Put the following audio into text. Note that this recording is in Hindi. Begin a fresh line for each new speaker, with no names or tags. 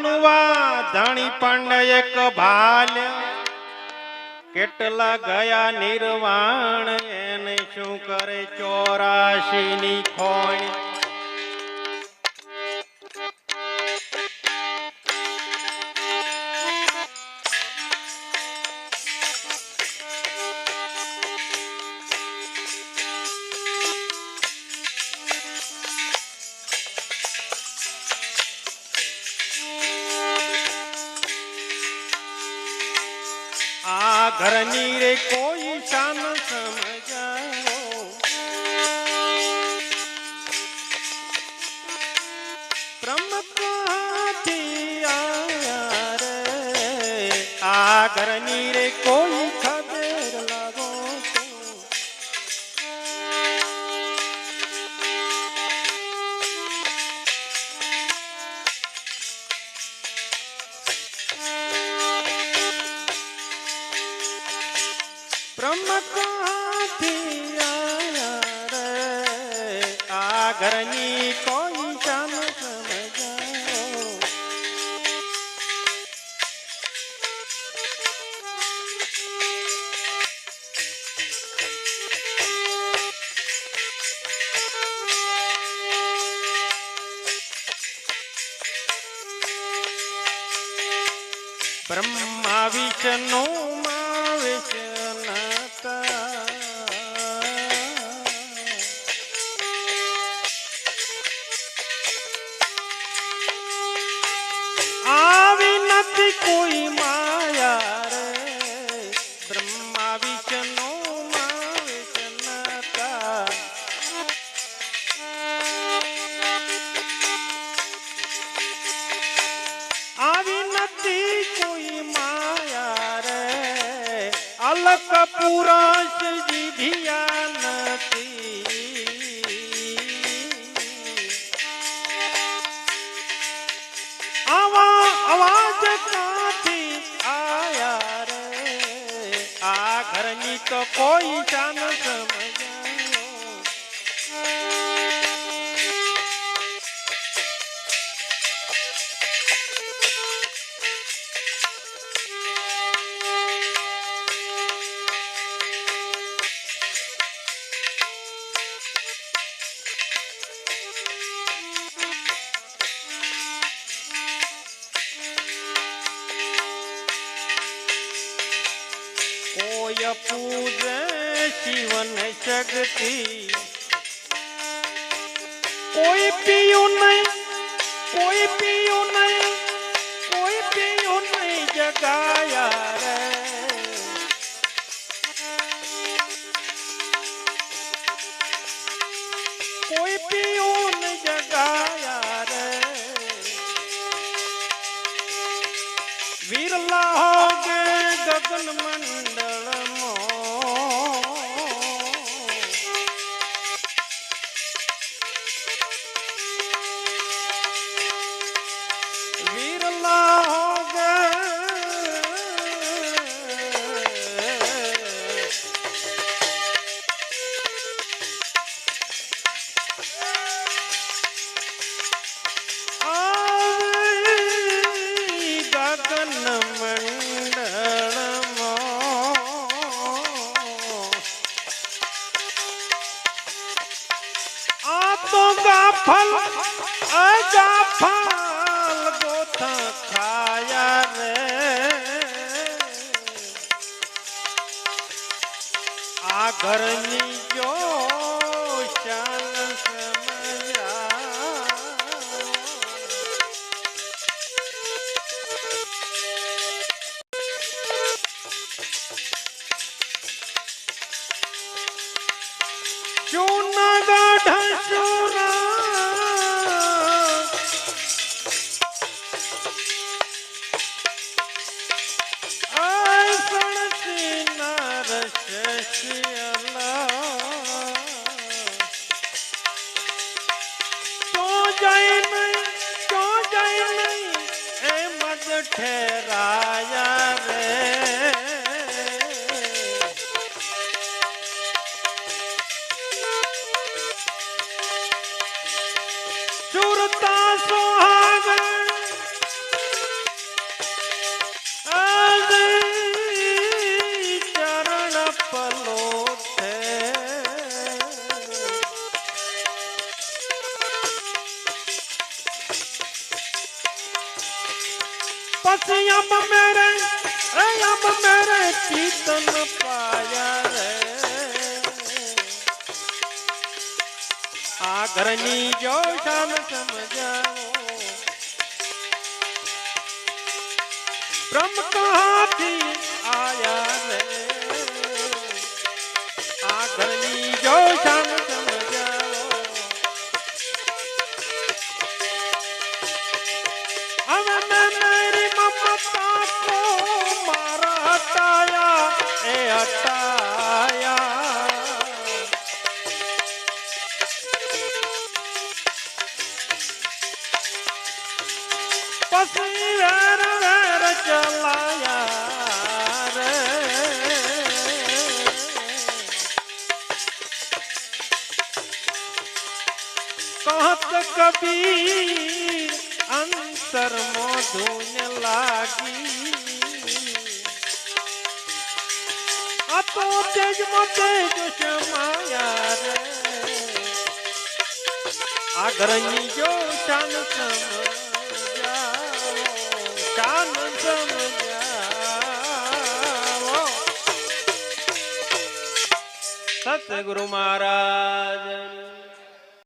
કાનુવા ધણી પાંડ એક ભાલ કેટલા ગયા નિર્વાણ એને શું કરે 84 ની ખોણ घरनी रे कोई शान समझाओ प्रमथी आया रे आ घरनी रे कोई खबर लागो घरनी कोई शान समझाओ ब्रह्मा विष्णु कोई माया रे ब्रह्मा विष्णु माविष्णता आवी नथी कोई माया रे अलग पुरुष जी भिया नथी आवाज काथी आया रे आ घरनी तो कोई शान समझाओ पूजे शिवन शक्ति कोई पियो नहीं कोई पियो नहीं कोई पियो नहीं जगाया रे कोई पियो नहीं जगाया रे विरला हो गए गगन मंडल फल आजा फल गोथा खाया रे आ घरनी जो शान समझा जूनागढ़ सुरा ठहराया रे सुरता सुहागन પછી अब मेरे चीतन पाया रे आ घरनी जो शान समझाओ ब्रह्म कहाँ थी आया रे आ घरनी जो शान समझाओ अब मैं मेरी ममता को मारा हटाया ए हटाया पसी वेर वेर चलाया रे कहत कबीर अंतर मधुन लागी तो तेज मते जो समाया रे आगरनी जो शान समझाओ शान समझाओ सतगुरु महाराज